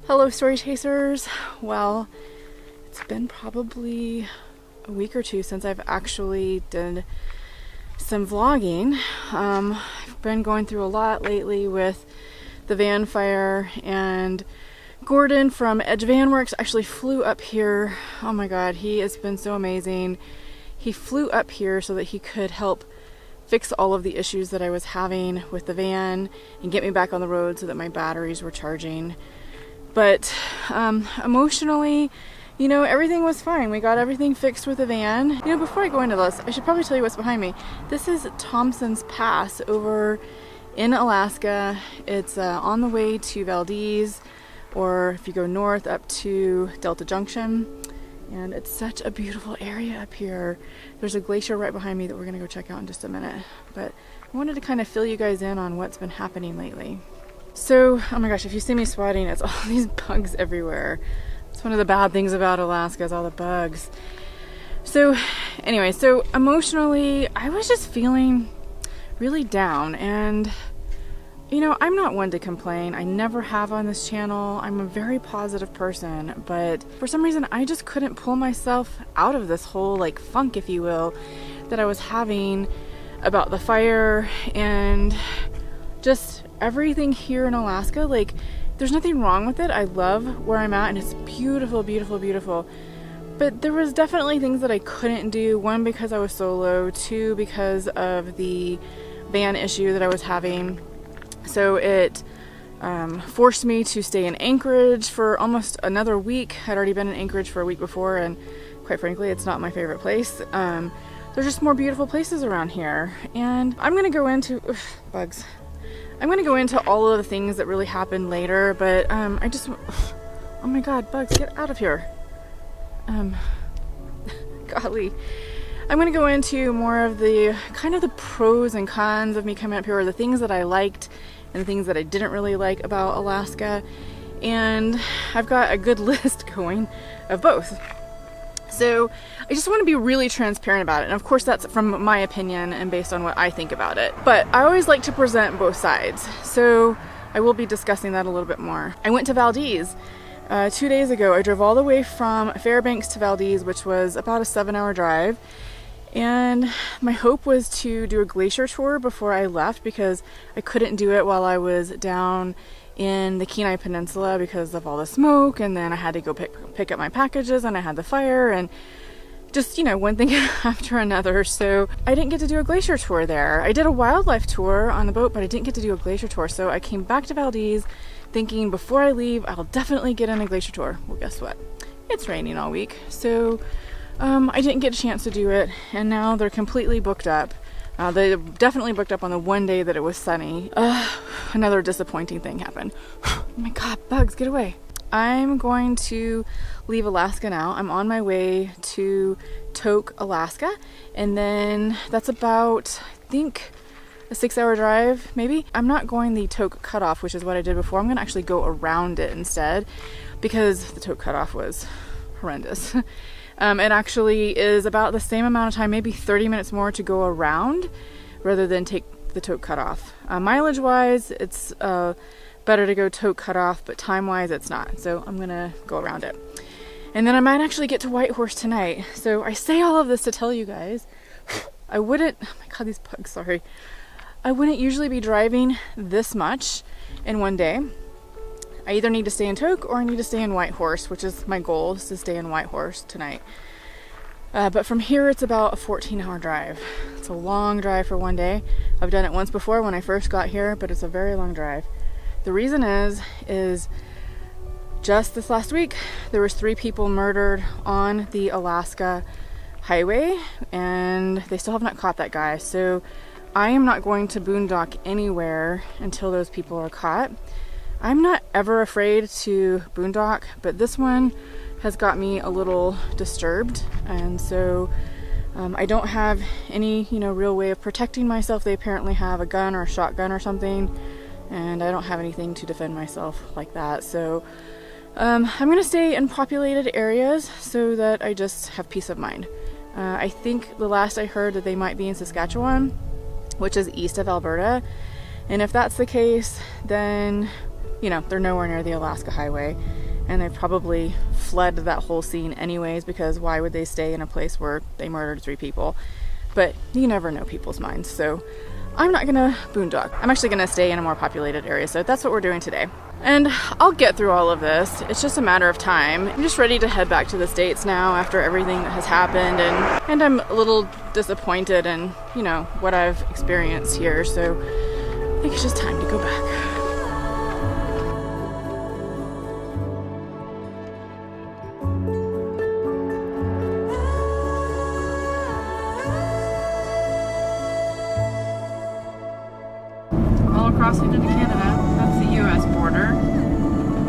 Hello story chasers. Well, it's been probably a week or two since I've actually did some vlogging. I've been going through a lot lately with the van fire, and Gordon from Edge Van Works actually flew up here. Oh my god, he has been so amazing. He flew up here so that he could help fix all of the issues that I was having with the van and get me back on the road so that my batteries were charging. But emotionally, you know, everything was fine. We got everything fixed with the van. You know, before I go into this, I should probably tell you what's behind me. This is Thompson's Pass over in Alaska. It's on the way to Valdez, or if you go north up to Delta Junction. And it's such a beautiful area up here. There's a glacier right behind me that we're gonna go check out in just a minute. But I wanted to kind of fill you guys in on what's been happening lately. So, oh my gosh, if you see me sweating, it's all these bugs everywhere. It's one of the bad things about Alaska is all the bugs. So anyway, so emotionally, I was just feeling really down, and you know, I'm not one to complain. I never have on this channel. I'm a very positive person, but for some reason I just couldn't pull myself out of this whole like funk, if you will, that I was having about the fire and just everything here in Alaska. Like, there's nothing wrong with it. I love where I'm at and it's beautiful, beautiful, beautiful. But there was definitely things that I couldn't do. One, because I was solo. Two, because of the van issue that I was having. So it forced me to stay in Anchorage for almost another week. I'd already been in Anchorage for a week before, and quite frankly, it's not my favorite place. There's just more beautiful places around here. And I'm gonna go into, bugs. I'm going to go into all of the things that really happened later, but I just, oh my god, bugs, get out of here. Golly. I'm going to go into more of the kind of the pros and cons of me coming up here, or the things that I liked and the things that I didn't really like about Alaska. And I've got a good list going of both. So I just want to be really transparent about it. And of course that's from my opinion and based on what I think about it. But I always like to present both sides. So I will be discussing that a little bit more. I went to Valdez 2 days ago. I drove all the way from Fairbanks to Valdez, which was about a 7-hour drive. And my hope was to do a glacier tour before I left, because I couldn't do it while I was down in the Kenai Peninsula because of all the smoke, and then I had to go pick up my packages, and I had the fire, and just, you know, one thing after another. So I didn't get to do a glacier tour there. I did a wildlife tour on the boat, but I didn't get to do a glacier tour. So I came back to Valdez thinking, before I leave, I'll definitely get in a glacier tour. Well, guess what? It's raining all week, so I didn't get a chance to do it, and now they're completely booked up. They definitely booked up on the one day that it was sunny. Another disappointing thing happened. Oh my god, bugs, get away. I'm going to leave Alaska now. I'm on my way to Tok, Alaska, and then that's about, I think, a 6-hour drive, maybe. I'm not going the Tok cutoff, which is what I did before. I'm gonna actually go around it instead, because the Tok cutoff was horrendous. It actually is about the same amount of time, maybe 30 minutes more to go around rather than take the Tok cutoff. Mileage wise, it's better to go Tok cutoff, but time wise it's not. So I'm gonna go around it. And then I might actually get to Whitehorse tonight. So I say all of this to tell you guys, I wouldn't, oh my god, these bugs, sorry. I wouldn't usually be driving this much in one day. I either need to stay in Tok or I need to stay in Whitehorse, which is my goal, is to stay in Whitehorse tonight. But from here it's about a 14-hour drive. It's a long drive for one day. I've done it once before when I first got here, but it's a very long drive. The reason is just this last week there was 3 people murdered on the Alaska highway, and they still have not caught that guy. So I am not going to boondock anywhere until those people are caught. I'm not ever afraid to boondock, but this one has got me a little disturbed, and so I don't have any, you know, real way of protecting myself. They apparently have a gun or a shotgun or something, and I don't have anything to defend myself like that. So I'm gonna stay in populated areas so that I just have peace of mind. I think the last I heard that they might be in Saskatchewan, which is east of Alberta, and if that's the case, then you know, they're nowhere near the Alaska highway, and they've probably fled that whole scene anyways, because why would they stay in a place where they murdered 3 people? But you never know people's minds, so I'm not gonna boondock. I'm actually gonna stay in a more populated area, so that's what we're doing today. And I'll get through all of this. It's just a matter of time. I'm just ready to head back to the States now after everything that has happened, and I'm a little disappointed in, you know, what I've experienced here, so I think it's just time to go back. Crossing into Canada, that's the US border,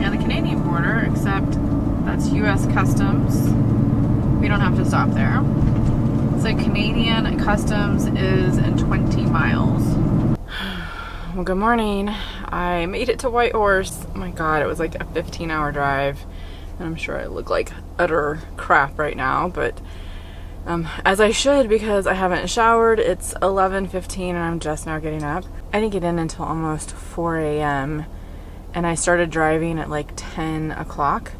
and the Canadian border, except that's US Customs. We don't have to stop there. So Canadian Customs is in 20 miles. Well, good morning. I made it to Whitehorse. Oh my god, it was like a 15-hour drive, and I'm sure I look like utter crap right now, but as I should, because I haven't showered. It's 11:15 and I'm just now getting up. I didn't get in until almost 4 a.m. and I started driving at like 10 o'clock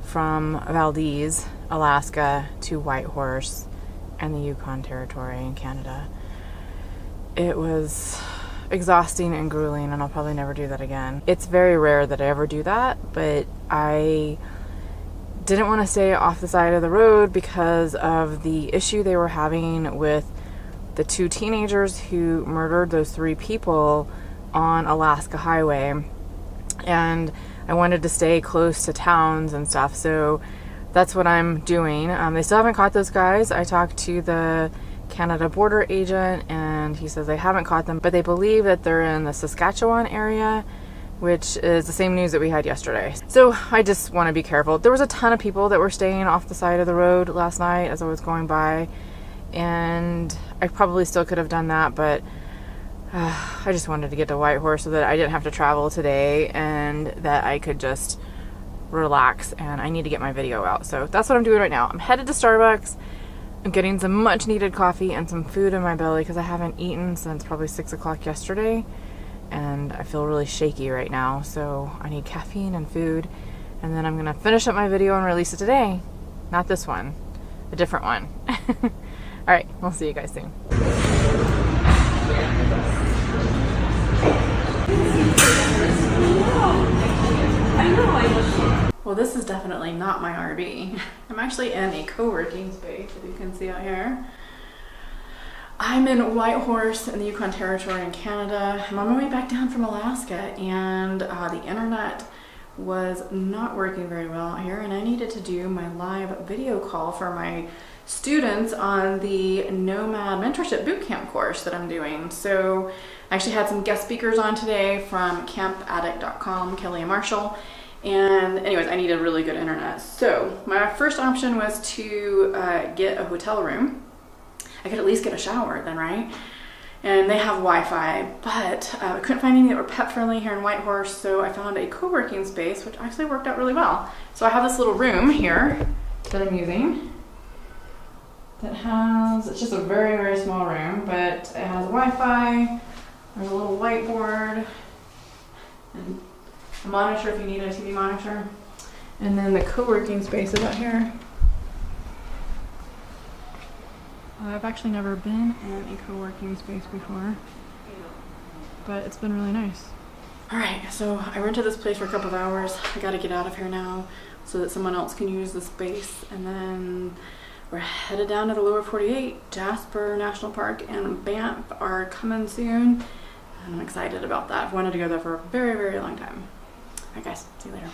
from Valdez, Alaska to Whitehorse and the Yukon Territory in Canada. It was exhausting and grueling, and I'll probably never do that again. It's very rare that I ever do that, but I didn't want to stay off the side of the road because of the issue they were having with the 2 teenagers who murdered those 3 people on Alaska highway, and I wanted to stay close to towns and stuff, so that's what I'm doing. They still haven't caught those guys. I talked to the Canada border agent and he says they haven't caught them, but they believe that they're in the Saskatchewan area, which is the same news that we had yesterday. So I just want to be careful. There was a ton of people that were staying off the side of the road last night as I was going by, and I probably still could have done that, but I just wanted to get to Whitehorse so that I didn't have to travel today and that I could just relax, and I need to get my video out. So that's what I'm doing right now. I'm headed to Starbucks. I'm getting some much needed coffee and some food in my belly because I haven't eaten since probably 6 o'clock yesterday. And I feel really shaky right now, so I need caffeine and food, and then I'm gonna finish up my video and release it today. Not this one, a different one. Alright, we'll see you guys soon. Well, this is definitely not my RV. I'm actually in a co-working space, if you can see out here. I'm in Whitehorse in the Yukon Territory in Canada. I'm on my way back down from Alaska, and the internet was not working very well here, and I needed to do my live video call for my students on the Nomad Mentorship Bootcamp course that I'm doing. So I actually had some guest speakers on today from campaddict.com, Kelly and Marshall. And anyways, I needed really good internet. So my first option was to get a hotel room. I could at least get a shower then, right? And they have Wi-Fi, but I couldn't find any that were pet friendly here in Whitehorse, so I found a co-working space, which actually worked out really well. So I have this little room here that I'm using that has, it's just a very, very small room, but it has Wi-Fi, there's a little whiteboard, and a monitor if you need a TV monitor, and then the co-working space is out here. I've actually never been in a co-working space before, but it's been really nice. Alright, so I rented this place for a couple of hours. I gotta get out of here now so that someone else can use the space, and then we're headed down to the lower 48. Jasper National Park and Banff are coming soon, and I'm excited about that. I've wanted to go there for a very, very long time. Alright guys, see you later.